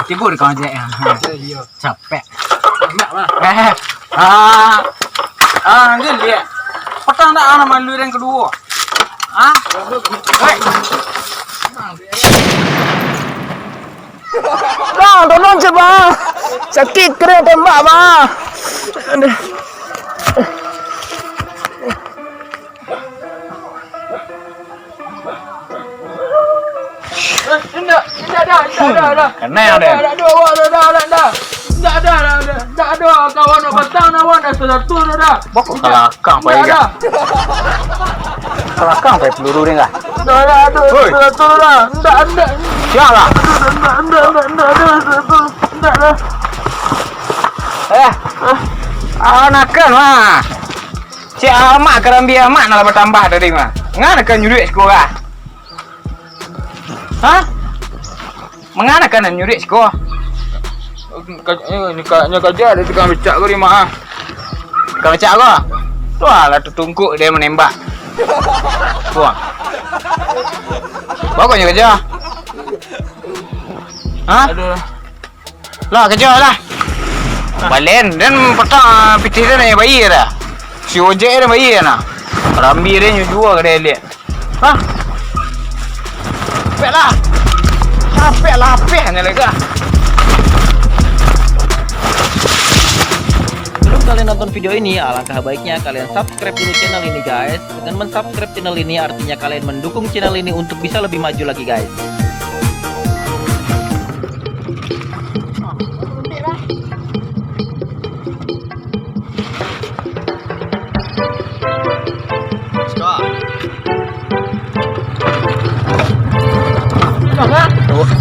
Timbul kau je. Capek. Geli. Petang tak nama lu yang kedua. Bang, tolong je bang. Sakit kena tembak bang. Dah. Kena ada. Tak ada kawan nak petang nak satu dah. Bok kelakang pai ga. Kelakang pai peluru dia enggak? Dah satu dah. Enggak. Sialah. Enggak dah. Anakan mah. Si amak kerambi amak nak bertambah tadi mah. Ngana kan nyuri sekolah. Mengana kan nyuri sekolah? Ni kerja ada tukang becak kau di mana? Tukang becak kau? Tu lah tu tungkuk dia menembak. Buang. Bawa kau kerja? Lah kerja lah. Balen dan petang pitih dia nak bayi dah. Si ojek dia bayi nak. Rambi dia nyujual ke dia lihat. Capek lah hanya lagi. Sebelum kalian nonton video ini, alangkah baiknya kalian subscribe dulu channel ini guys. Dengan mensubscribe channel ini artinya kalian mendukung channel ini untuk bisa lebih maju lagi guys.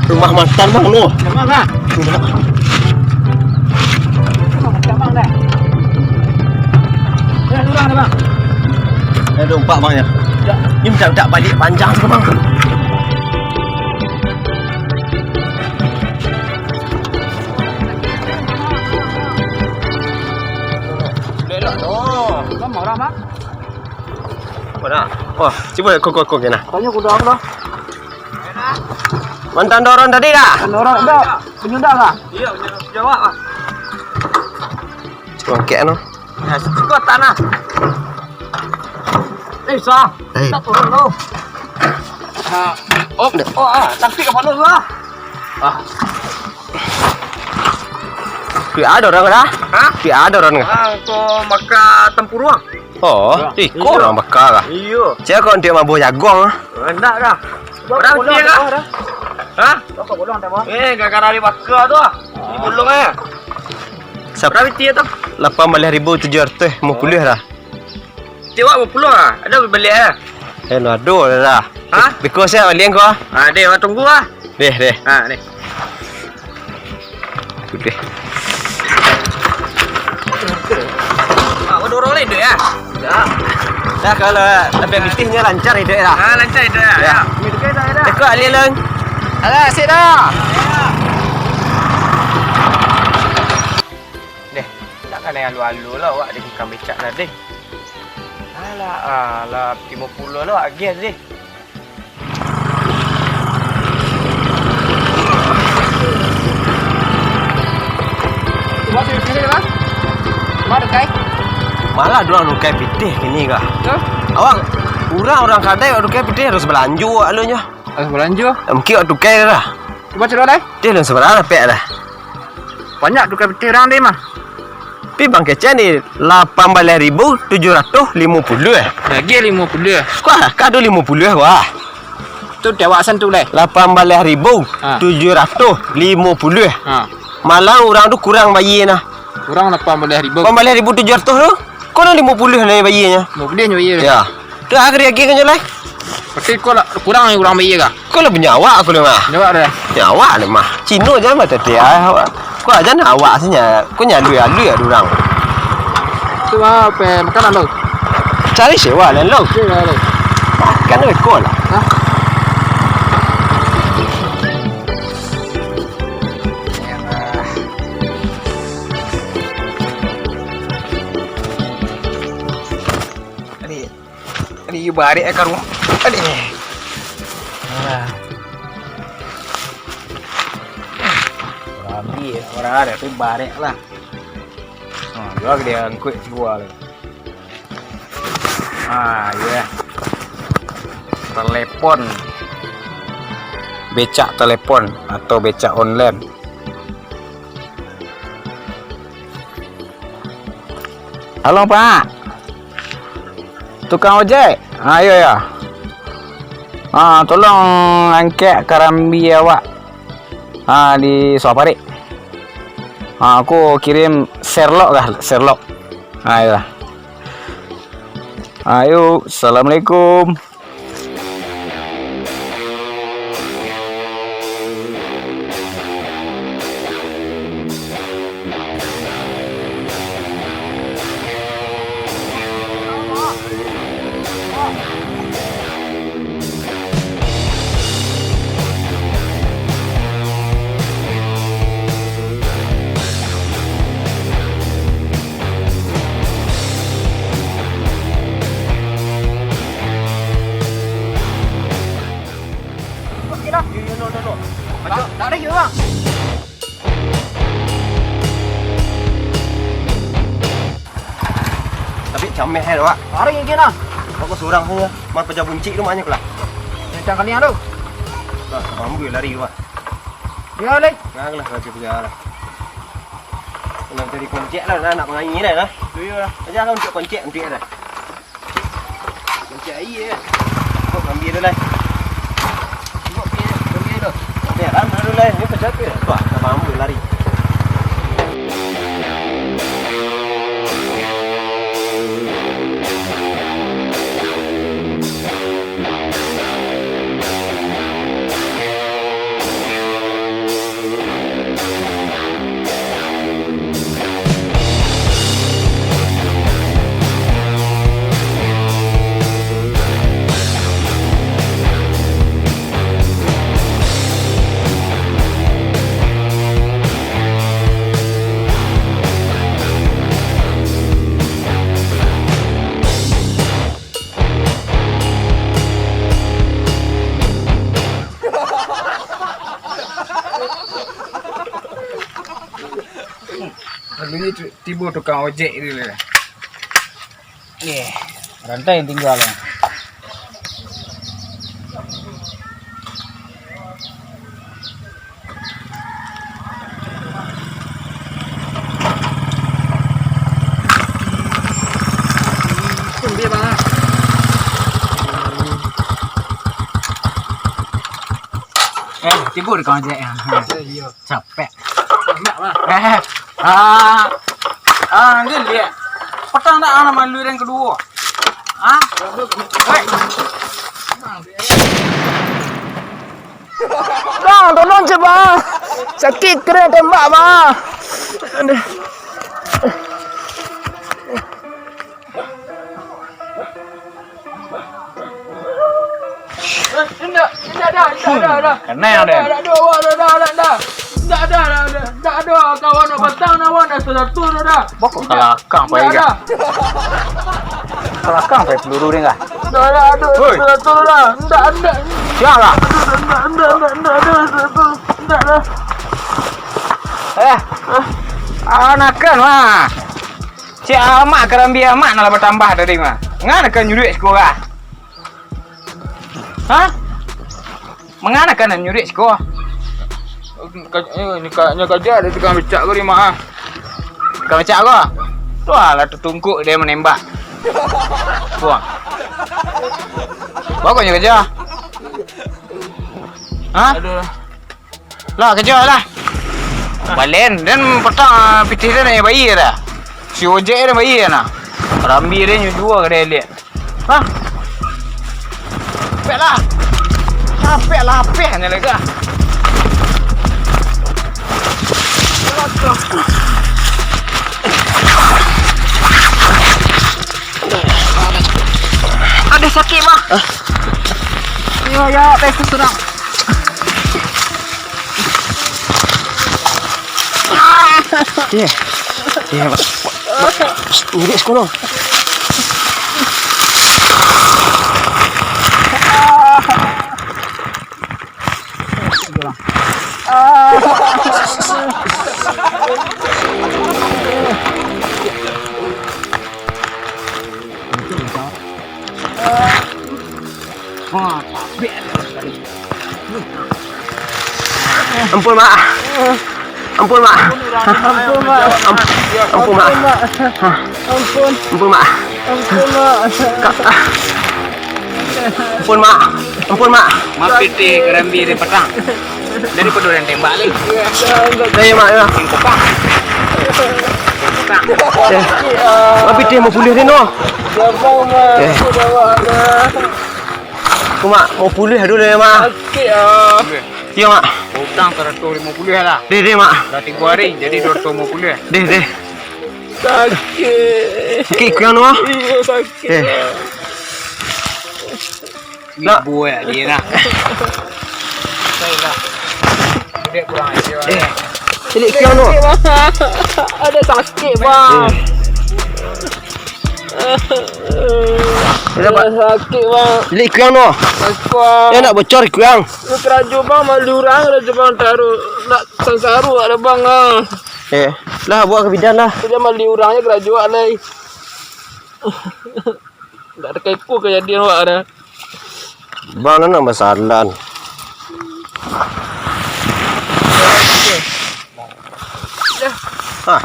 Rumah mantan bang lu. Mana? Durang dah bang. Ada umpak bang ya. Ini tak balik panjang tu bang. Lelak tu. Kau mau orang mak? Mana? Oh, cuba kau kena. Tanya kuda aku dah. Mantan dorong tadi dah. Orang dah. Penyudah kah? Iya, jawab ah. Cuba kek no. Cukup tanah. Sah. Tak turun tu. Taktik apa lu lah? Ada orang dah? Ada orang dah. Tu maka tempurung. Oh, kau orang bakar lah. Iya. Cik kau dia mabuk jagong ah. Enggak dah. Orang dia kah? Kau bolong tak apa? Gara-gara dia bakar tu. Ini bolong Berapa dia tu? 18,750 dah. Tiwak berpuluh ada beli No ada dah. Because saya balik kau. Dia orang tunggu Deh. ni. Okey. Kau dorong lain dek Dah kalau lebih bisnisnya lancar hidup dah. Lancar itu ya. Ini dekat dah. Dekat alih lang. Alah, asyik dah. Takkan yang alu-alu lah awak dia bukan becak dah deh. Alah 50 lah lagi deh. Cuba sini dah. Mana kai? Malah dua nukai pitih kini kah? Awak orang kadai nukai pitih harus belanja alunya. Harus belanja? Mungkin awak tukai dah. Cuba cerita dah. Dia langsung seberapa pek dah. Banyak tukar peti orang dia mah. Tapi bang kecil ni 18,750 Lagi 50. Kuah, kau ada 50 wah. Tu dewasan tu leh. 18,750. Malah orang tu kurang bayi nah. Kurang 18,000. 18,700 tu. Kau nak 50 lah bayinya. 50 bayi. Ya. Tu akhir lagi kan jalan. Pasti kau kurang yang kurang bayi kah? Kau lah punya awak aku lemah. Jawab dah. Nyawa ni mah. Cino je mah tadi awak. Kau aja nak awak senya. Kau nyalu ya orang. Tu apa makanan lo? Cari sewa lah lo. Kan ada kau lah. Ini bari ekar rumah. Ambil orang ada tu barek lah. Gua dia angkut gua lah. Ya. Telepon. Becak telepon atau becak online. Halo Pak. Tukang ojek. Ayo ya. Tolong angkat Karambi awak. Di Suaparik. Aku kirim Sherlock kah? Sherlock. Ayo. Ayo, assalamualaikum. Tak ada bang. Tapi cameh dah pak. Hari yang kena. Aku seorang saja. Mas pecah buncit tu maknya lah. Tentang kalian tu. Tak, bambu lari pak. Dia lagi. Janganlah kacau berjalan. Nak cari koncek lah, nak menganyi dah lah. Tu ya. Ajar kau untuk koncek nanti dah. Koncek air ya. Kau ambil dulu lah. Kau ambil dulu. Ya kan, dulu lah. Ni pecah tu. Wah, bambu lari. Lalu ni tiba tukang ojek ni lah. Rantai yang tinggal lah. Dia bang. Tiba tukang ojek yang. Capek. Capek lah. Dia lihat. Petang tak nama lu yang kedua. Bang, tolong je bang. Sakit keren tembak bang. Dah. Kenal dia. Tak ada kawan nak batang nak wan dah satu dah. Bokok kelakang pai ga. Kelakang pai peluru dia enggak? Dah ada satu dah. Enggak. Siapa? Enggak. Anakan mah. Si amak Karambi amak nak bertambah tadi mah. Nganakan nyuri sekolah. Menganakan nyuri sekolah. Ni kaknya kerja ada tukang becak kau ni mak. Tukang becak kau. Tu lah tertungkuk dia menembak. Buang. Bagusnya kerja. Lah kerja lah. Balen dan petang pitih dia nak bayi dah. Si ojek dia bayi nak. Karambi dia nyuruh ke dia lihat. Capek lah. Hanya lagi. Ada sakit mah. Ya, tes serang. Ya, Pak. Ini sekolah. Ampun mak. Ampun mak. Ampun mak. Ampun mak. Ampun. Ampun mak. Ampun mak. Ampun mak. Ampun mak. Mampir di kerambi di petang. Dari pedulian tembak lagi. Saya mak ya. Tapi dia mau pulih ni no. Abang mak. Aku bawa dah. Aku mak mau pulih dulu ya mak. Sakit ah. Ya mak. Utang 150 lah. Deh mak. Dah 3 hari jadi 250. Deh. Sakit. Sakit kau no. Iya sakit. Eh. Nak. Ibu ya dia nak. Saya lah. Dia kurang ajar. Cilik kau no. Ada sakit bang. Ada pak. Sakit bang. Cilik kau no. Sakit. Ya nak bocor kau. Lu keraju bang malu orang keraju bang taruh nak sansaru ada bang ah. Lah buat ke bidan lah. Dia malu orangnya keraju alai. Tak ada kepo kejadian awak ada. Bang nak masalah. Ha.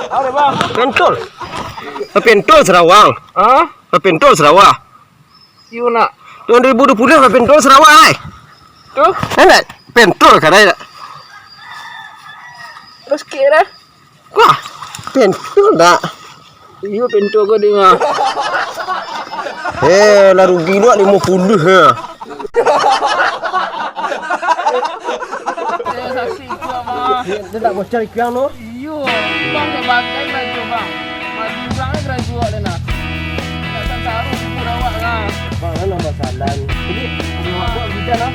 Ada bang. Pentol. Pentol Sarawak. Ah? Pentol Sarawak. You nak 2020 pentol Sarawak ai. tu? Nak pentol kan ai. Terus kira. Wah. Pentol dak. You pintu kau dengar. Lah rugi lu 50 ha. Sakit kau mah. Dia tak bocor kau no. You bang sebagai keraju bang. Malu orangnya keraju ada nak. Tak sansaru kubur awak lah. Bang nak masalah. Jadi buat bidan lah.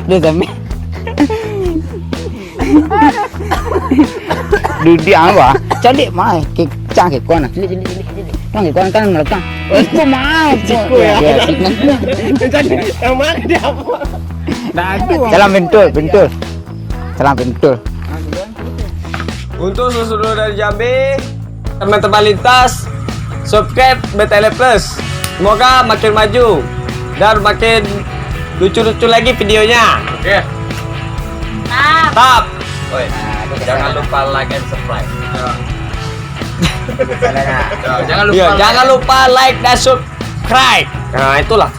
Dia sampai. Dudi apa? Cantik mai. Cang ke kuan. Cilik. Cang ke kuan kan ngelakang. Itu mau. Ciku ya. Yang mana dia apa? Salam bentul. Salam bentul. Untuk seluruh dari Jambi, teman-teman lintas, subscribe BTL Plus. Semoga makin maju dan makin lucu-lucu lagi videonya. Oke. Tap. Jangan lupa like and subscribe. Jangan lupa like dan subscribe. Nah, itulah.